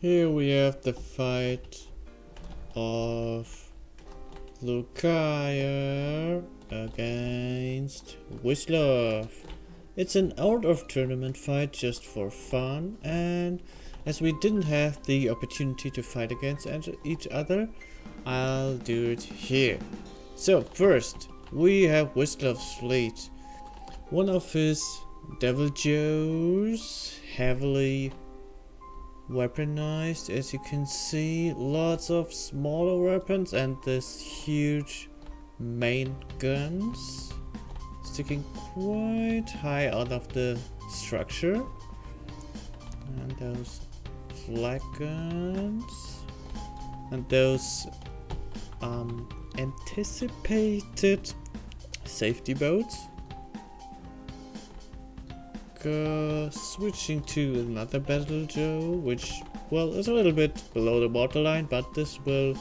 Here we have the fight of Lucaya against Wistlov. It's an out of tournament fight just for fun, and as we didn't have the opportunity to fight against each other, I'll do it here. So first we have Wistlov's fleet. One of his Devil Joes, heavily weaponized, as you can see, lots of smaller weapons and this huge main guns sticking quite high out of the structure, and those flag guns and those anticipated safety boats. Switching to another Battle Joe, which, well, is a little bit below the waterline, but this will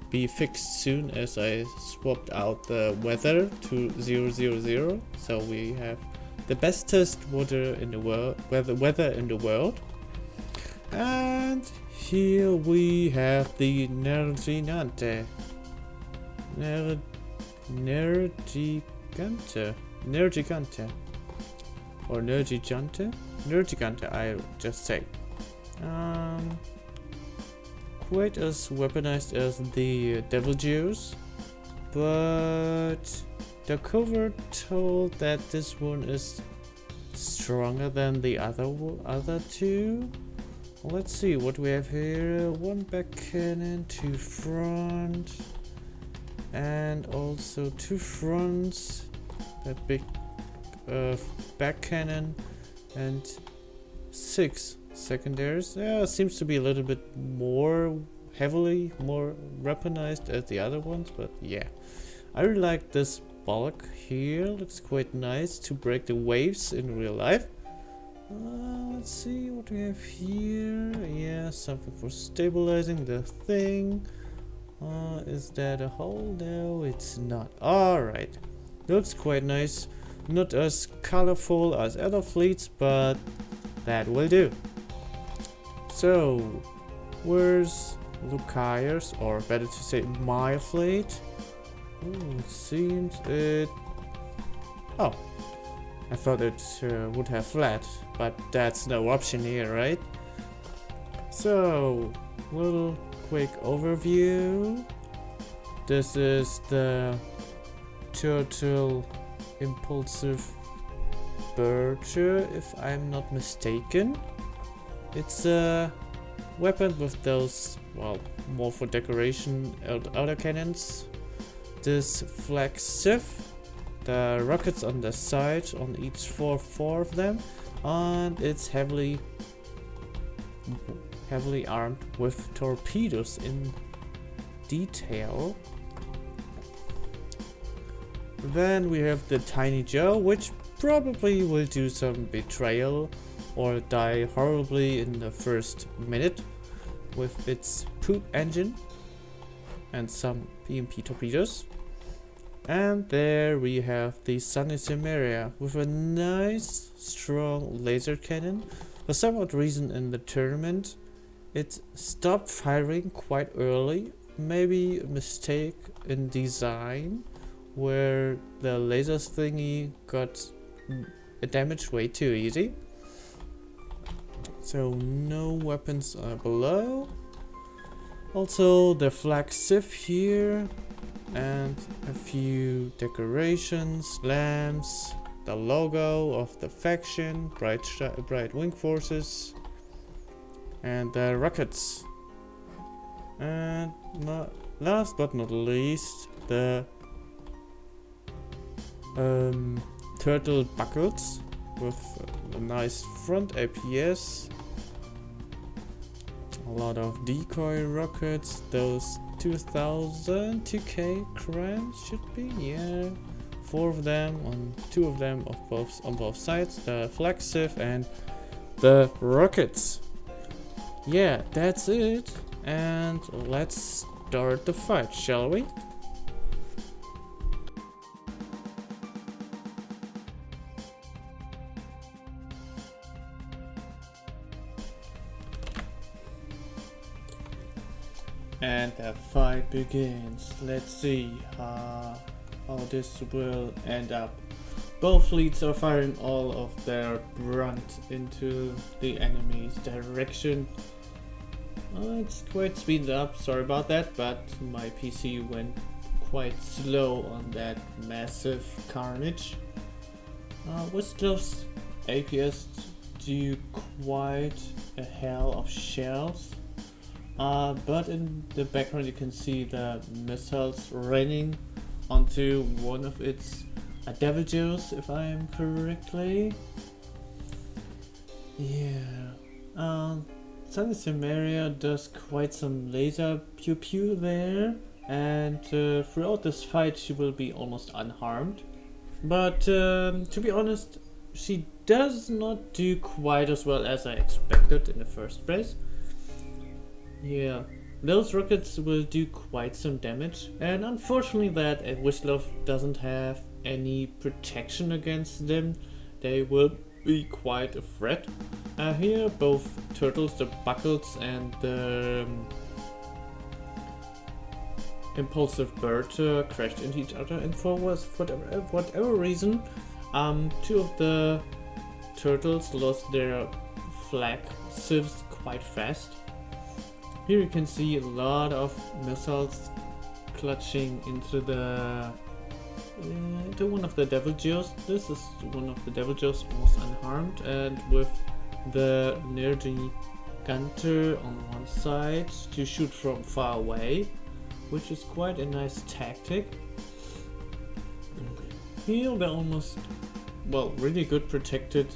be fixed soon as I swapped out the weather to 000, so we have the bestest water in the world, weather in the world. And here we have the Nergigante. Or Nergigante, I just say. Quite as weaponized as the Devil Jews, but Darcownova told that this one is stronger than the other two. Let's see what we have here. One back cannon, two front, and also two fronts. That big back cannon, and 6 secondaries. Yeah, seems to be a little bit more weaponized as the other ones, but yeah, I really like this bulk here. Looks quite nice to break the waves in real life. Let's see what we have here. Yeah, something for stabilizing the thing. Is that a hole? No, it's not. Alright, looks quite nice. Not as colorful as other fleets, but that will do. So, where's Lucaya's, or better to say my fleet? It seems it... Oh, I thought it would have fled, but that's no option here, right? So, little quick overview. This is the turtle impulsive bircher, if I'm not mistaken. It's a weapon with those, well, more for decoration outer cannons. This flagship, the rockets on the side, on each four of them, and it's heavily armed with torpedoes in detail. Then we have the Tiny Joe, which probably will do some betrayal or die horribly in the first minute with its poop engine and some BMP torpedoes. And there we have the Sunny Cimmeria with a nice strong laser cannon. For some odd reason in the tournament it stopped firing quite early, maybe a mistake in design, where the laser thingy got damaged way too easy. So no weapons are below. Also the flag sif here, and a few decorations, lamps, the logo of the faction, bright wing forces, and the rockets. And last but not least, the turtle buckles with a nice front APS, a lot of decoy rockets, those 2000 2k crans should be, yeah, 4 of them, on 2 of them on both sides, the flagship and the rockets. Yeah, that's it, and let's start the fight, shall we? And the fight begins. Let's see how this will end up. Both fleets are firing all of their brunt into the enemy's direction. It's quite speeded up, sorry about that, but my PC went quite slow on that massive carnage. Wistlov's APS do quite a hell of shells. But in the background you can see the missiles raining onto one of its Devil Joes, if I am correctly. Yeah. Sunny Samaria does quite some laser pew pew there, and throughout this fight she will be almost unharmed. But to be honest, she does not do quite as well as I expected in the first place. Yeah, those rockets will do quite some damage, and unfortunately that Wistlov doesn't have any protection against them. They will be quite a threat. Here both turtles, the buckles and the impulsive bird crashed into each other, and for whatever reason, two of the turtles lost their flag sieves quite fast. Here you can see a lot of missiles clutching into one of the Devil Joes. This is one of the Devil Joes, almost unharmed, and with the Nerdy Gunter on one side to shoot from far away, which is quite a nice tactic. Here the almost, well, really good protected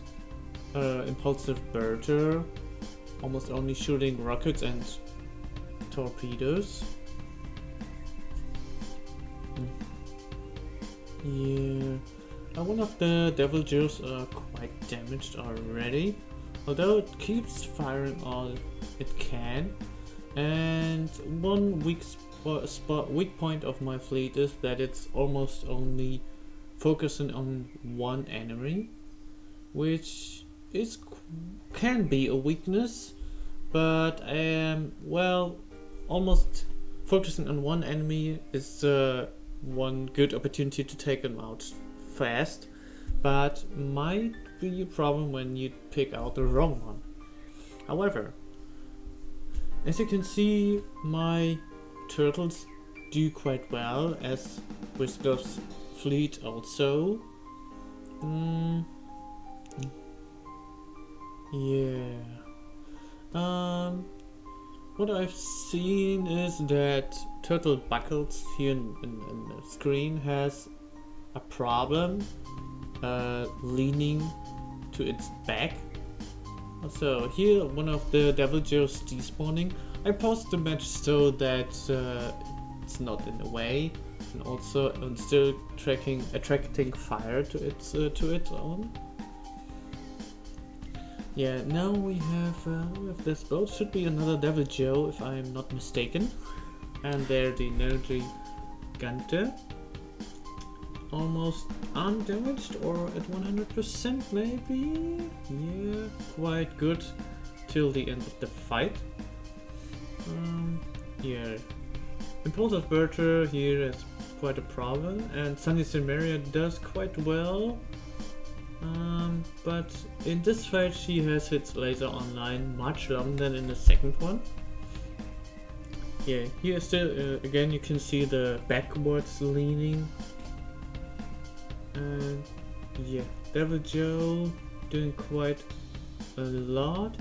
impulsive birder, almost only shooting rockets and torpedoes. Yeah, one of the Devil Joes are quite damaged already, although it keeps firing all it can. And one weak point of my fleet is that it's almost only focusing on one enemy, which can be a weakness, but well, almost focusing on one enemy is one good opportunity to take them out fast, but might be a problem when you pick out the wrong one. However, as you can see, my turtles do quite well, as Wistlov's fleet also. Yeah. What I've seen is that Turtle Buckles here in the screen has a problem leaning to its back. So here one of the Devil Joes despawning. I paused the match so that it's not in the way, and also I'm still attracting fire to its own. Yeah, now we have this boat. Should be another Devil Joe if I am not mistaken. And there the Nerdy Gunter. Almost undamaged, or at 100% maybe? Yeah, quite good till the end of the fight. Yeah. Impulsive Birder here is quite a problem, and Sunny Samaria does quite well. But in this fight she has its laser online much longer than in the second one. Yeah, here still again you can see the backwards leaning. And yeah, Devil Joe doing quite a lot,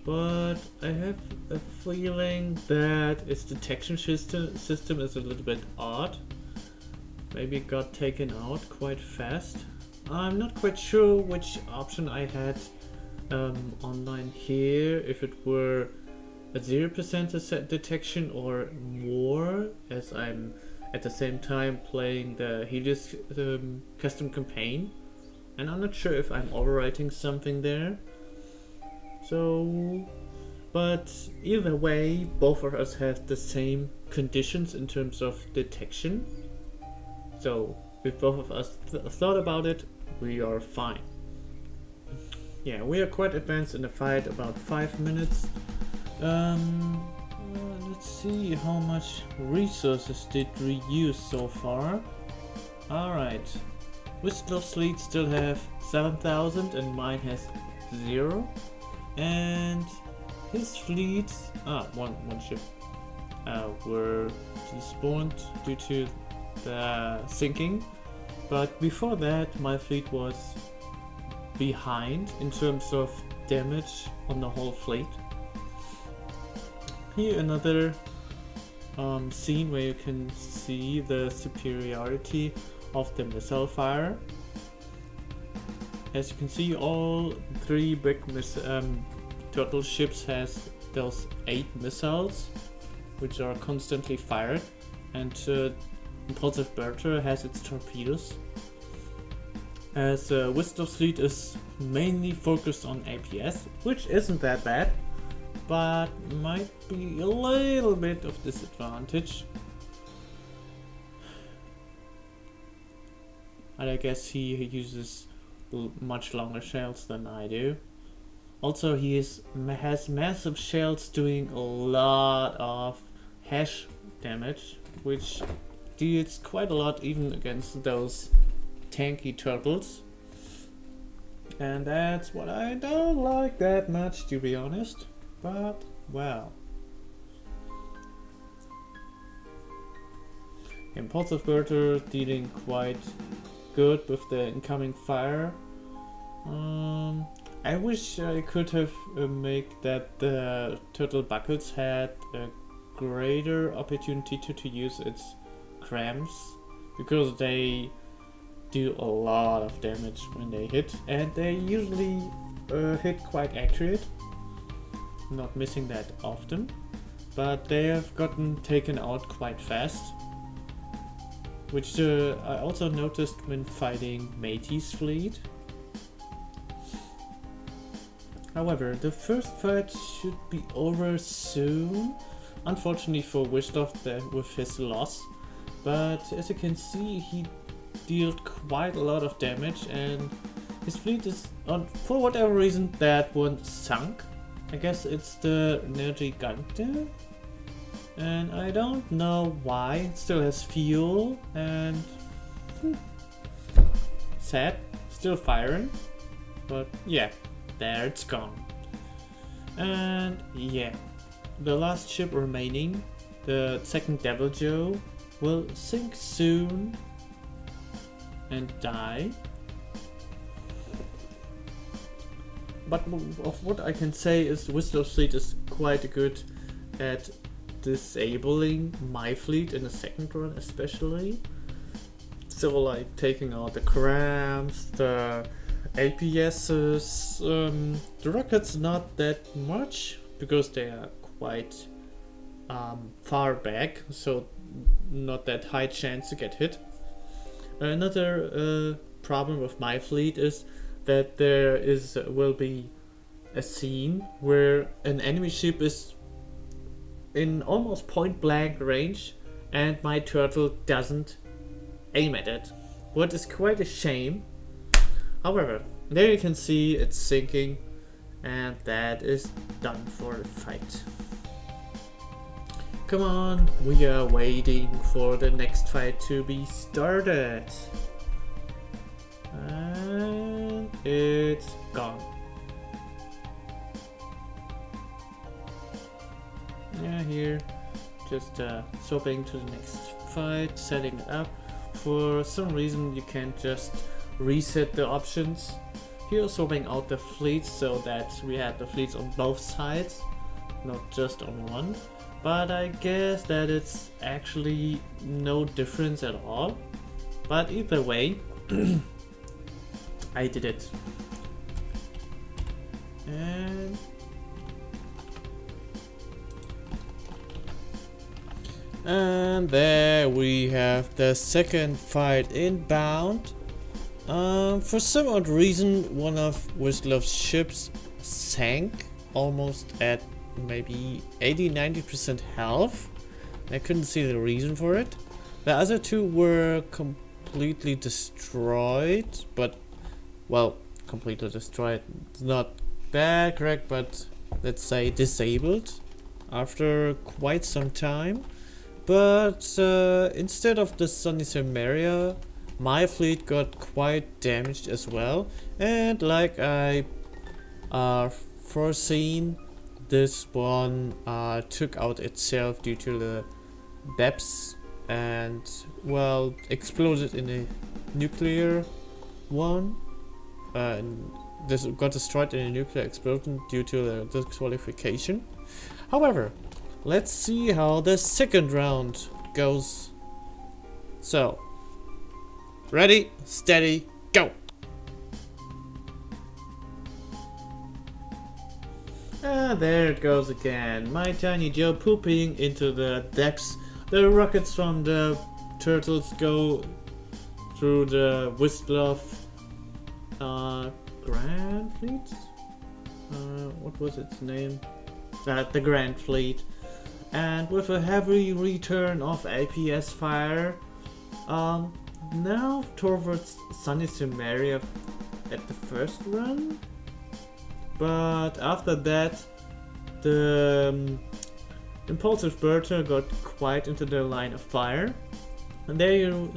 but I have a feeling that its detection system is a little bit odd. Maybe it got taken out quite fast. I'm not quite sure which option I had online here, if it were a 0% detection or more, as I'm at the same time playing the Helios custom campaign, and I'm not sure if I'm overwriting something there. So, but either way, both of us have the same conditions in terms of detection. So if both of us thought about it, we are fine. Yeah, we are quite advanced in the fight, about 5 minutes. In the let's see how much resources did we use so far. Alright. Wistlov's fleet still have 7,000 and mine has 0. And his fleet, one ship were despawned due to the sinking. But before that my fleet was behind in terms of damage on the whole fleet. Here another scene where you can see the superiority of the missile fire. As you can see, all 3 big turtle ships has those 8 missiles which are constantly fired, and Impulsive Bertha has its torpedoes. As Wistlov's fleet is mainly focused on APS, which isn't that bad, but might be a little bit of disadvantage. And I guess he uses much longer shells than I do. Also, he has massive shells doing a lot of hash damage, which deals quite a lot even against those tanky turtles. And that's what I don't like that much, to be honest. But, well. Impulsive Bertha dealing quite good with the incoming fire. I wish I could have made that the turtle buckets had a greater opportunity to use its crams, because they do a lot of damage when they hit, and they usually hit quite accurate, not missing that often, but they have gotten taken out quite fast, which I also noticed when fighting Matey's fleet. However, the first fight should be over soon, unfortunately for Wistlov with his loss, but as you can see, he dealt quite a lot of damage, and his fleet is, for whatever reason, that one sunk. I guess it's the Nergigante, and I don't know why. It still has fuel, and sad, still firing, but yeah, there it's gone. And yeah, the last ship remaining, the second Devil Joe, will sink soon and die. But of what I can say is Wistlov's fleet is quite good at disabling my fleet in the second run especially. So like taking out the crams, the APSs, the rockets not that much because they are quite far back, so not that high chance to get hit. Another problem with my fleet is that there will be a scene where an enemy ship is in almost point blank range and my turtle doesn't aim at it, what is quite a shame. However, there you can see it's sinking, and that is done for the fight. Come on, we are waiting for the next fight to be started. And it's gone. Yeah, here, just swapping to the next fight, setting it up. For some reason you can't just reset the options. Here swapping out the fleets so that we have the fleets on both sides, not just on one. But I guess that it's actually no difference at all. But either way, I did it. And there we have the second fight inbound. For some odd reason, one of Wistlov's ships sank almost at maybe 80-90% health. I couldn't see the reason for it. The other two were completely destroyed, but well, completely destroyed. It's not that correct, but let's say disabled. after quite some time. But instead of the Sunny Samaria, my fleet got quite damaged as well. And like I foreseen, this one took out itself due to the depths and, well, exploded in a nuclear one. And this got destroyed in a nuclear explosion due to the disqualification. However, let's see how the second round goes. So, ready, steady, go! Ah, there it goes again. My tiny Joe pooping into the depths. The rockets from the turtles go through the Wistlov Grand Fleet? What was its name? The Grand Fleet. And with a heavy return of APS fire, now towards Sunny Samaria at the first run. But after that, the impulsive birder got quite into the line of fire. And there you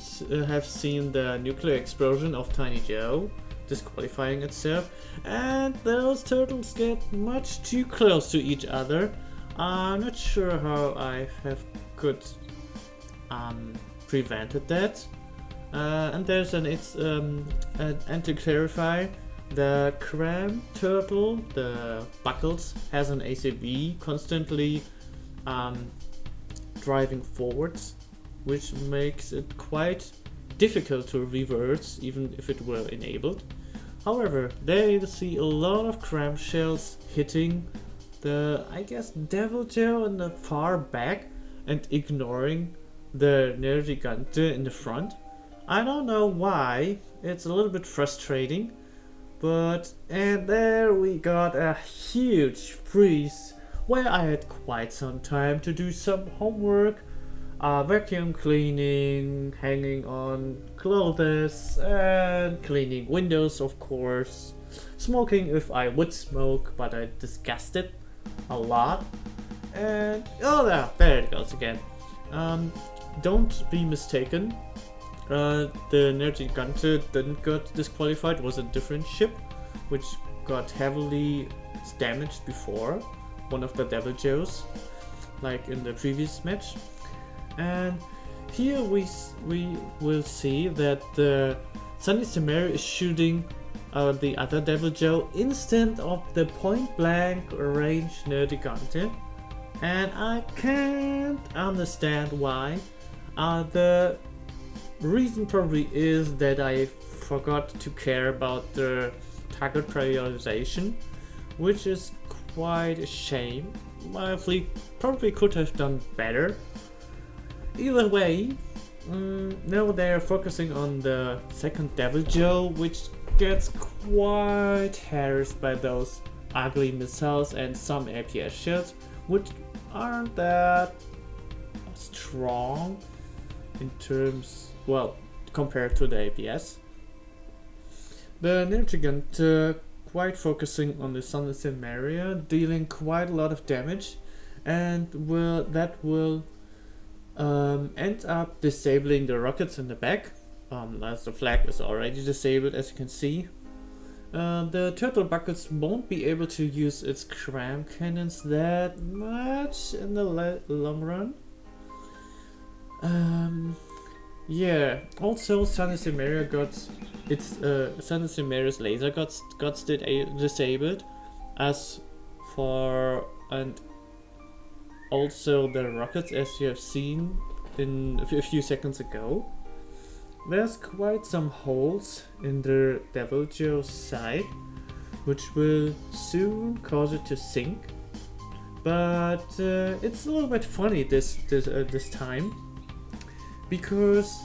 have seen the nuclear explosion of Tiny Joe, disqualifying itself. And those turtles get much too close to each other. I'm not sure how I could prevented that. And there's an anti-clarify. The cram turtle, the buckles, has an ACV constantly driving forwards, which makes it quite difficult to reverse even if it were enabled. However, there you see a lot of cram shells hitting the, I guess, Devil Joe in the far back and ignoring the Nergigante in the front. I don't know why, it's a little bit frustrating, but and there we got a huge freeze where I had quite some time to do some homework, vacuum cleaning, hanging on clothes and cleaning windows, of course, smoking if I would smoke, but I discussed it a lot. And oh, there it goes again. Don't be mistaken, the Nergigante didn't get disqualified. It was a different ship which got heavily damaged before, one of the Devil Joes, like in the previous match. And here we will see that the Sunny Samaria is shooting the other Devil Joe instead of the point blank range Nergigante. And I can't understand why. The reason probably is that I forgot to care about the target prioritization, which is quite a shame. My fleet probably could have done better. Either way, now they're focusing on the second Devil Joe, which gets quite harassed by those ugly missiles and some APS shells, which aren't that strong in terms, well, compared to the APS. The Nergigante quite focusing on the Sunny Samaria, dealing quite a lot of damage, and that will end up disabling the rockets in the back, as the flag is already disabled, as you can see. The turtle buckets won't be able to use its cram cannons that much in the long run. Yeah, also Sunny Samaria got its Sunny Samaria's laser got disabled, as for, and also the rockets, as you have seen in a few seconds ago. There's quite some holes in the Devil Joe's side, which will soon cause it to sink. But it's a little bit funny this time, because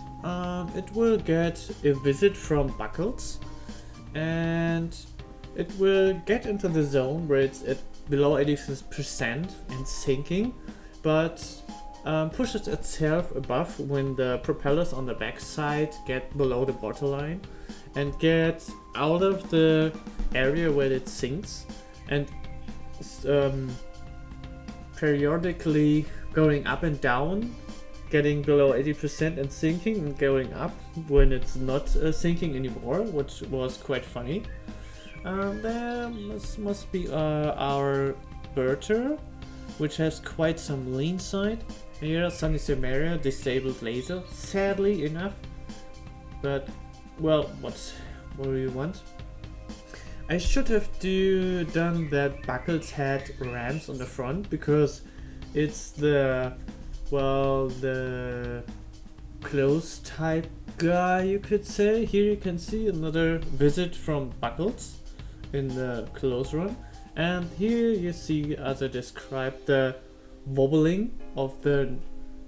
it will get a visit from Buckles, and it will get into the zone where it's at below 86% and sinking, but pushes itself above when the propellers on the backside get below the waterline and get out of the area where it sinks, and periodically going up and down, getting below 80% and sinking, and going up when it's not sinking anymore, which was quite funny. There must be our Berter, which has quite some lean side. Here, Sunny Samaria, disabled laser, sadly enough. But, well, what do you want? I should have done that Buckles had ramps on the front, because it's the close type guy, you could say. Here you can see another visit from Buckles in the close run. And here you see, as I described, the wobbling of the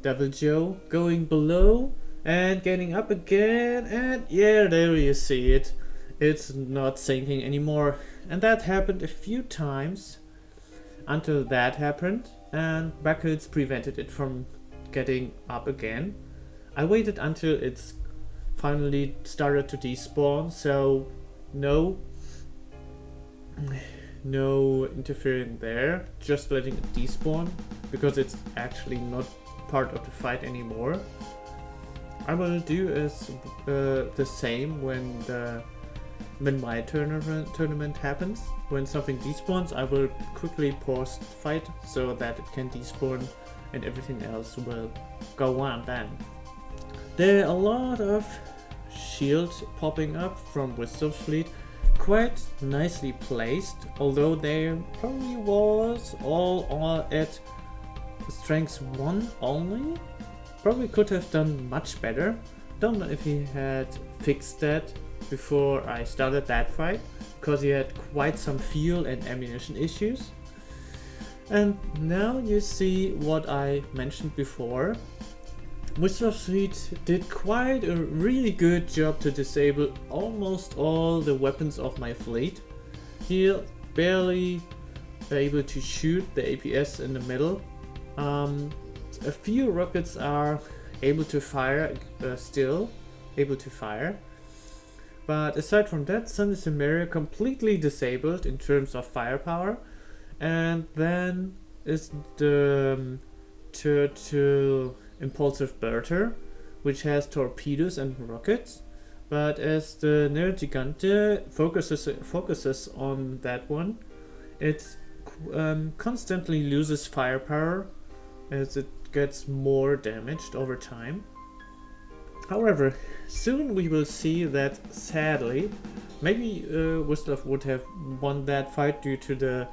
Devil Joe going below and getting up again, and yeah, there you see it. It's not sinking anymore. And that happened a few times until that happened, and Buckles prevented it from getting up again. I waited until it's finally started to despawn, so no interfering there, just letting it despawn, because it's actually not part of the fight anymore. I will do as the same when my tournament happens. When something despawns, I will quickly pause the fight so that it can despawn and everything else will go on then. There are a lot of shields popping up from Wistlov fleet, quite nicely placed, although they probably was all at strength 1 only. Probably could have done much better. Don't know if he had fixed that before I started that fight, because he had quite some fuel and ammunition issues. And now you see what I mentioned before. Wistlov fleet did quite a really good job to disable almost all the weapons of my fleet. Here, barely able to shoot the APS in the middle. A few rockets are able to fire, still able to fire. But aside from that, Sunny Samaria completely disabled in terms of firepower. And then is the Turtle Impulsive Berter, which has torpedoes and rockets. But as the Nero Gigante focuses on that one, it constantly loses firepower as it gets more damaged over time. However, soon we will see that, sadly, maybe Wistlov would have won that fight due to the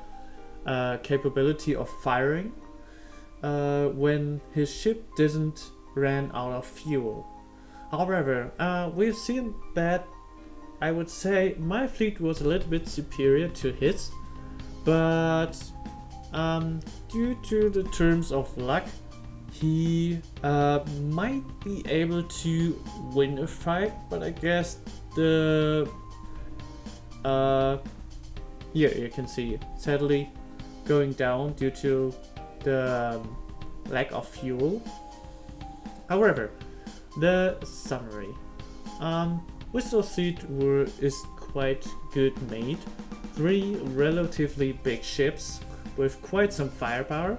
capability of firing when his ship didn't ran out of fuel. However, we've seen that, I would say, my fleet was a little bit superior to his, but due to the terms of luck, he might be able to win a fight, but I guess the here you can see, sadly, going down due to the lack of fuel. However, the summary. Wistlov fleet is quite good made. 3 relatively big ships with quite some firepower.